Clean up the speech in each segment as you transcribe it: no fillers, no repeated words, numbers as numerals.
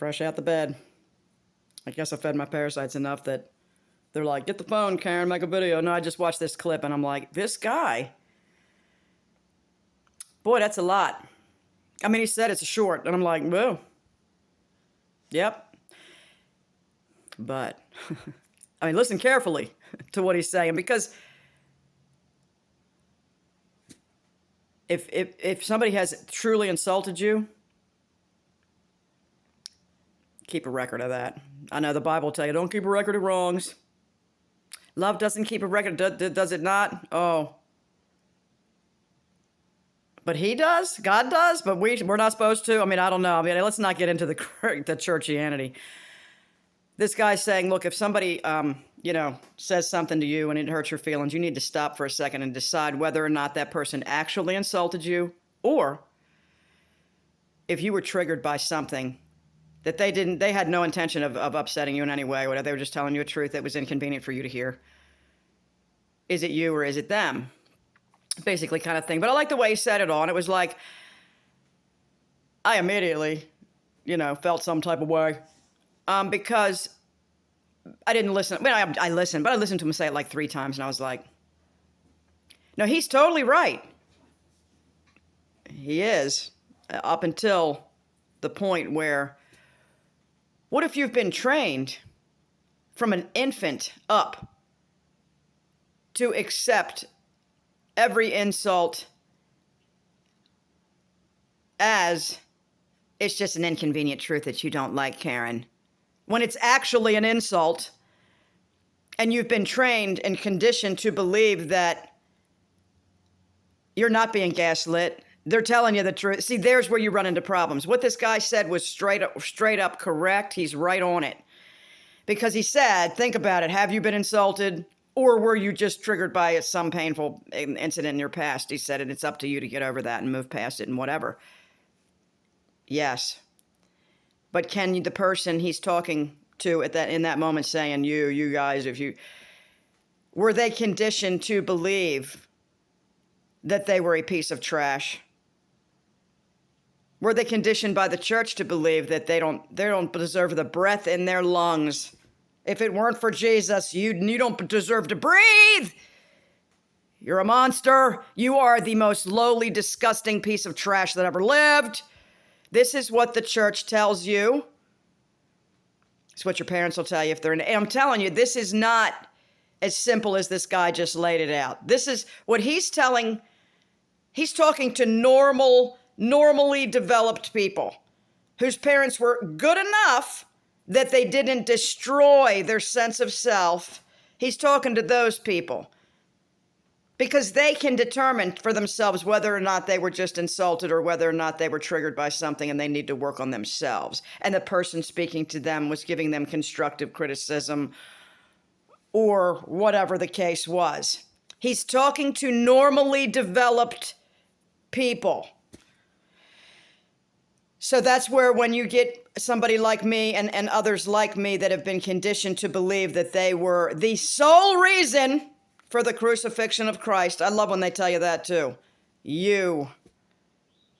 fresh out the bed. I guess I fed my parasites enough that they're like, get the phone, Karen, make a video. No, I just watched this clip and I'm like, this guy, boy, that's a lot. I mean, he said it's a short, and I'm like, whoa. Yep. But, I mean, listen carefully to what he's saying, because if somebody has truly insulted you, keep a record of that. I know the Bible will tell you, don't keep a record of wrongs. Love doesn't keep a record, does it not? Oh. But he does, God does, but we're not supposed to. I mean, I don't know. I mean, let's not get into the churchianity. This guy's saying, look, if somebody, says something to you and it hurts your feelings, you need to stop for a second and decide whether or not that person actually insulted you, or if you were triggered by something that they had no intention of upsetting you in any way, whether they were just telling you a truth that was inconvenient for you to hear. Is it you or is it them? Basically kind of thing. But I like the way he said it all. And it was like, I immediately, felt some type of way. Because I didn't listen. I mean, I listened, but I listened to him say it like 3 times. And I was like, no, he's totally right. He is. Up until the point where, what if you've been trained from an infant up to accept every insult as it's just an inconvenient truth that you don't like, Karen, when it's actually an insult, and you've been trained and conditioned to believe that you're not being gaslit. They're telling you the truth. See, there's where you run into problems. What this guy said was straight up correct. He's right on it. Because he said, think about it. Have you been insulted? Or were you just triggered by some painful incident in your past? He said, and it's up to you to get over that and move past it and whatever. Yes. But can the person he's talking to in that moment saying, you guys, were they conditioned to believe that they were a piece of trash? Were they conditioned by the church to believe that they don't deserve the breath in their lungs? If it weren't for Jesus, you don't deserve to breathe. You're a monster. You are the most lowly, disgusting piece of trash that ever lived. This is what the church tells you. It's what your parents will tell you if they're in. And I'm telling you, this is not as simple as this guy just laid it out. This is what he's telling. He's talking to normally developed people whose parents were good enough that they didn't destroy their sense of self. He's talking to those people because they can determine for themselves whether or not they were just insulted or whether or not they were triggered by something and they need to work on themselves. And the person speaking to them was giving them constructive criticism or whatever the case was. He's talking to normally developed people. So that's where when you get somebody like me and others like me that have been conditioned to believe that they were the sole reason for the crucifixion of Christ. I love when they tell you that too. You.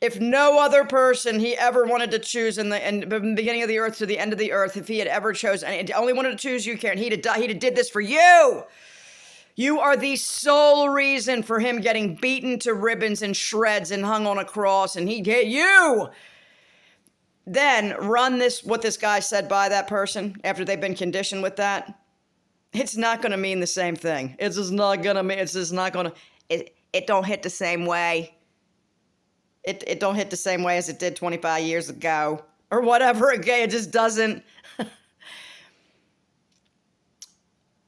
If no other person he ever wanted to choose from the beginning of the earth to the end of the earth, if he had ever chosen, and he only wanted to choose you, Karen, he'd have did this for you. You are the sole reason for him getting beaten to ribbons and shreds and hung on a cross, and he hit you. Then run what this guy said by that person after they've been conditioned with that. It's not going to mean the same thing. It don't hit the same way. It don't hit the same way as it did 25 years ago or whatever. Again, it just doesn't.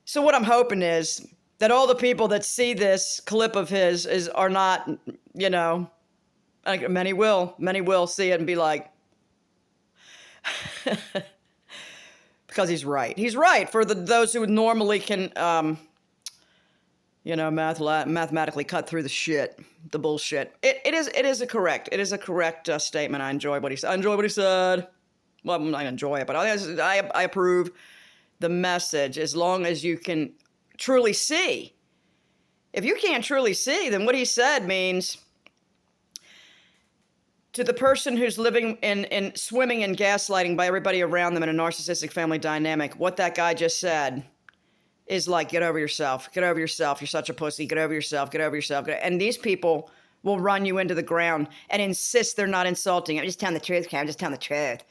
So what I'm hoping is that all the people that see this clip of his are not, many will see it and be like, because he's right. He's right for those who normally can, mathematically cut through the bullshit. It is a correct statement. I enjoy what he said. Well, I'm not gonna enjoy it, but I approve the message as long as you can truly see. If you can't truly see, then what he said means To the person who's living in swimming in gaslighting by everybody around them in a narcissistic family dynamic, what that guy just said is like, get over yourself. Get over yourself. You're such a pussy. Get over yourself. Get over yourself. And these people will run you into the ground and insist they're not insulting. I'm just telling the truth, Karen. I'm just telling the truth.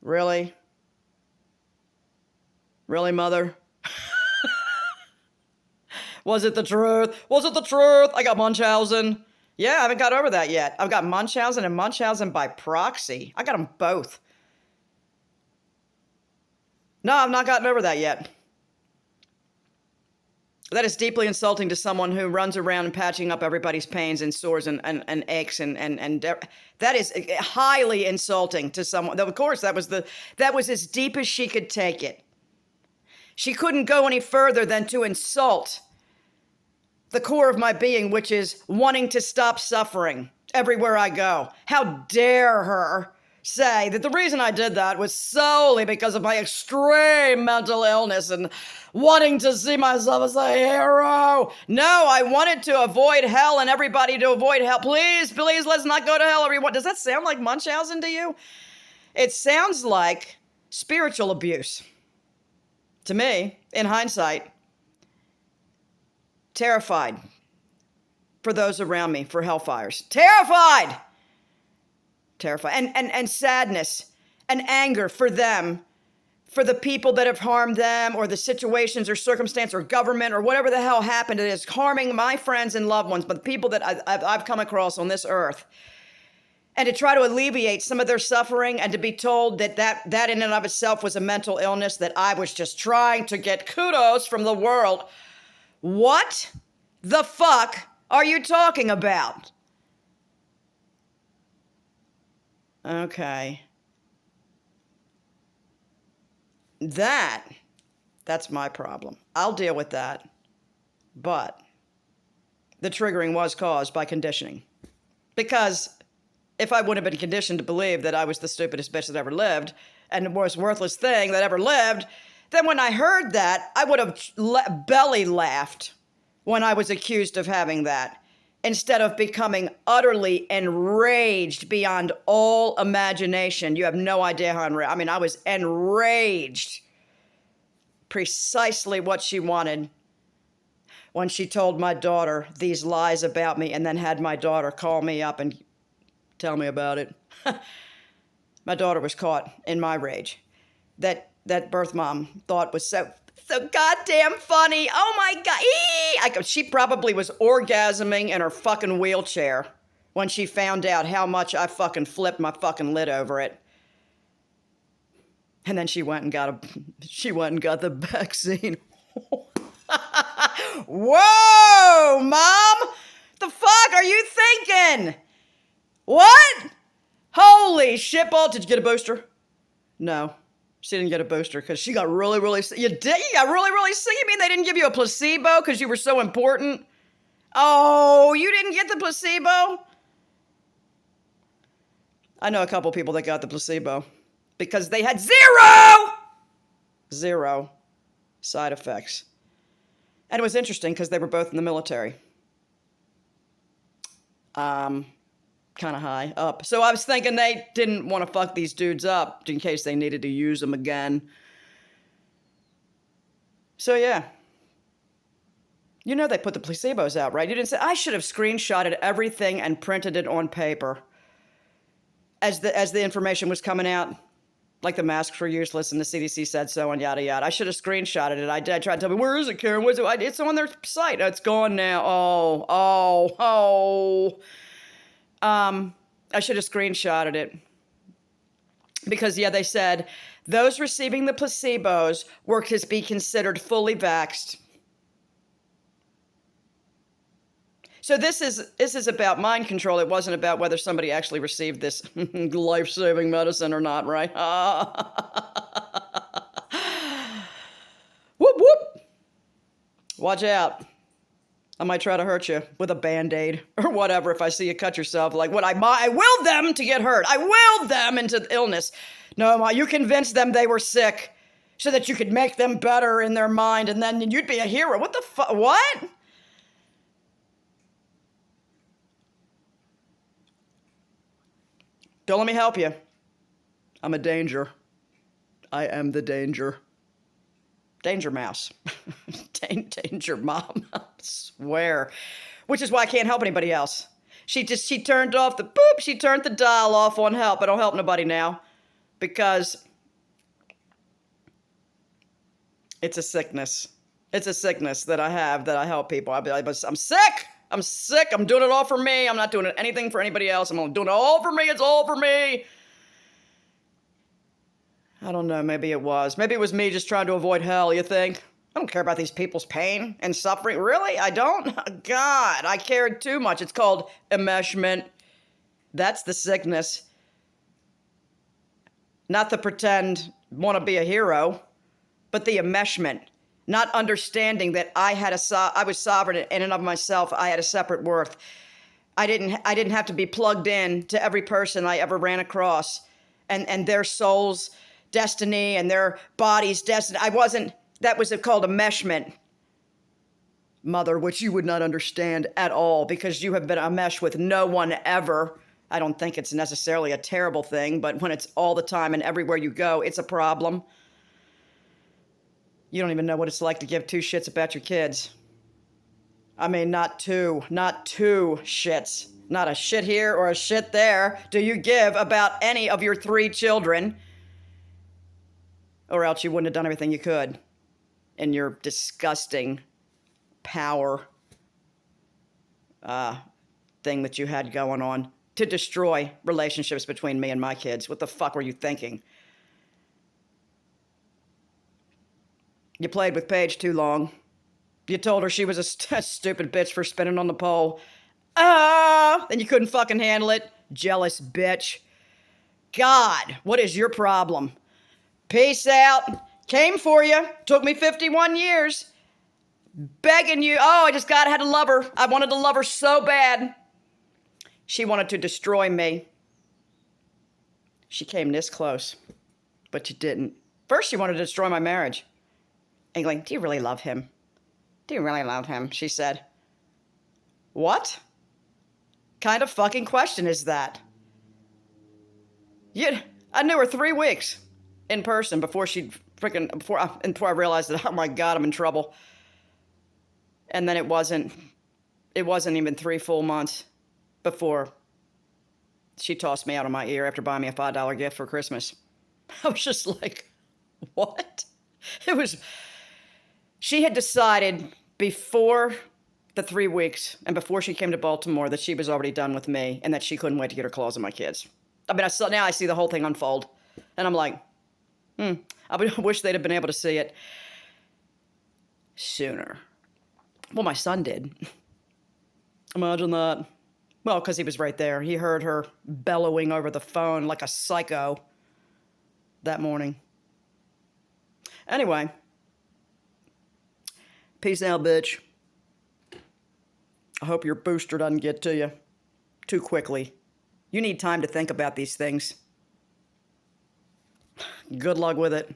Really? Really, mother? Was it the truth? Was it the truth? I got Munchausen. Yeah, I haven't got over that yet. I've got Munchausen and Munchausen by proxy. I got them both. No, I've not gotten over that yet. That is deeply insulting to someone who runs around and patching up everybody's pains and sores and aches and that is highly insulting to someone. Of course, that was as deep as she could take it. She couldn't go any further than to insult the core of my being, which is wanting to stop suffering everywhere I go. How dare her say that the reason I did that was solely because of my extreme mental illness and wanting to see myself as a hero. No, I wanted to avoid hell and everybody to avoid hell. Please, please, let's not go to hell, everyone. Does that sound like Munchausen to you? It sounds like spiritual abuse. To me, in hindsight, terrified for those around me, for hellfires. Terrified! Terrified. And sadness and anger for them, for the people that have harmed them, or the situations or circumstance or government or whatever the hell happened that is harming my friends and loved ones, but the people that I've come across on this earth. And to try to alleviate some of their suffering and to be told that in and of itself was a mental illness, that I was just trying to get kudos from the world. What the fuck are you talking about? Okay. That's my problem. I'll deal with that. But the triggering was caused by conditioning. Because if I wouldn't have been conditioned to believe that I was the stupidest bitch that ever lived and the most worthless thing that ever lived, then when I heard that, I would have belly laughed when I was accused of having that, instead of becoming utterly enraged beyond all imagination. You have no idea how enraged. I mean, I was enraged. Precisely what she wanted when she told my daughter these lies about me and then had my daughter call me up and tell me about it. My daughter was caught in my rage. That birth mom thought was so goddamn funny. Oh my God. She probably was orgasming in her fucking wheelchair when she found out how much I fucking flipped my fucking lid over it. And then she went and got the vaccine. Whoa, Mom! The fuck are you thinking? What? Holy shitball. Did you get a booster? No. She didn't get a booster because she got really, really sick. You did? You got really, really sick? You mean they didn't give you a placebo because you were so important? Oh, you didn't get the placebo? I know a couple people that got the placebo because they had zero side effects. And it was interesting because they were both in the military. Kind of high up. So I was thinking they didn't want to fuck these dudes up in case they needed to use them again. So yeah. You know they put the placebos out, right? You didn't say, I should have screenshotted everything and printed it on paper as the information was coming out. Like the masks were useless and the CDC said so and yada yada. I should have screenshotted it. I did. I tried to tell me, where is it, Karen? Where's it? It's on their site. It's gone now. I should have screenshotted it. Because, yeah, they said those receiving the placebos were to be considered fully vaxxed. So this is about mind control. It wasn't about whether somebody actually received this life-saving medicine or not, right? Whoop, whoop. Watch out. I might try to hurt you with a Band-Aid or whatever if I see you cut yourself. Like what I willed them to get hurt. I willed them into illness. No, Ma, you convinced them they were sick so that you could make them better in their mind and then you'd be a hero. What the fuck? What? Don't let me help you. I'm a danger. I am the danger. Danger mouse. Danger mom. I swear. Which is why I can't help anybody else. She turned off the boop. She turned the dial off on help. I don't help nobody now. Because it's a sickness. It's a sickness that I have that I help people. I'm sick. I'm sick. I'm doing it all for me. I'm not doing anything for anybody else. I'm doing it all for me. It's all for me. I don't know. Maybe it was. Maybe it was me just trying to avoid hell, you think? I don't care about these people's pain and suffering. Really? I don't? God, I cared too much. It's called enmeshment. That's the sickness. Not the pretend, want to be a hero, but the enmeshment. Not understanding that I was sovereign in and of myself. I had a separate worth. I didn't have to be plugged in to every person I ever ran across and their soul's destiny and their body's destiny. That was called enmeshment, mother, which you would not understand at all because you have been enmeshed with no one ever. I don't think it's necessarily a terrible thing, but when it's all the time and everywhere you go, it's a problem. You don't even know what it's like to give two shits about your kids. I mean, not two shits. Not a shit here or a shit there do you give about any of your 3 children. Or else you wouldn't have done everything you could in your disgusting power thing that you had going on to destroy relationships between me and my kids. What the fuck were you thinking? You played with Paige too long. You told her she was a stupid bitch for spinning on the pole. Then you couldn't fucking handle it. Jealous bitch. God, what is your problem? Peace out. Came for you. Took me 51 years. Begging you. Oh, I just had to love her. I wanted to love her so bad. She wanted to destroy me. She came this close, but you didn't. First, she wanted to destroy my marriage. And going, do you really love him? Do you really love him? She said. What kind of fucking question is that? I knew her 3 weeks in person before I realized that, oh my God, I'm in trouble. And then it wasn't even 3 full months before she tossed me out of my ear after buying me a $5 gift for Christmas. I was just like, what? She had decided before the 3 weeks and before she came to Baltimore that she was already done with me and that she couldn't wait to get her claws on my kids. I mean, now I see the whole thing unfold. And I'm like, I wish they'd have been able to see it sooner. Well, my son did. Imagine that. Well, because he was right there. He heard her bellowing over the phone like a psycho that morning. Anyway. Peace out, bitch. I hope your booster doesn't get to you too quickly. You need time to think about these things. Good luck with it.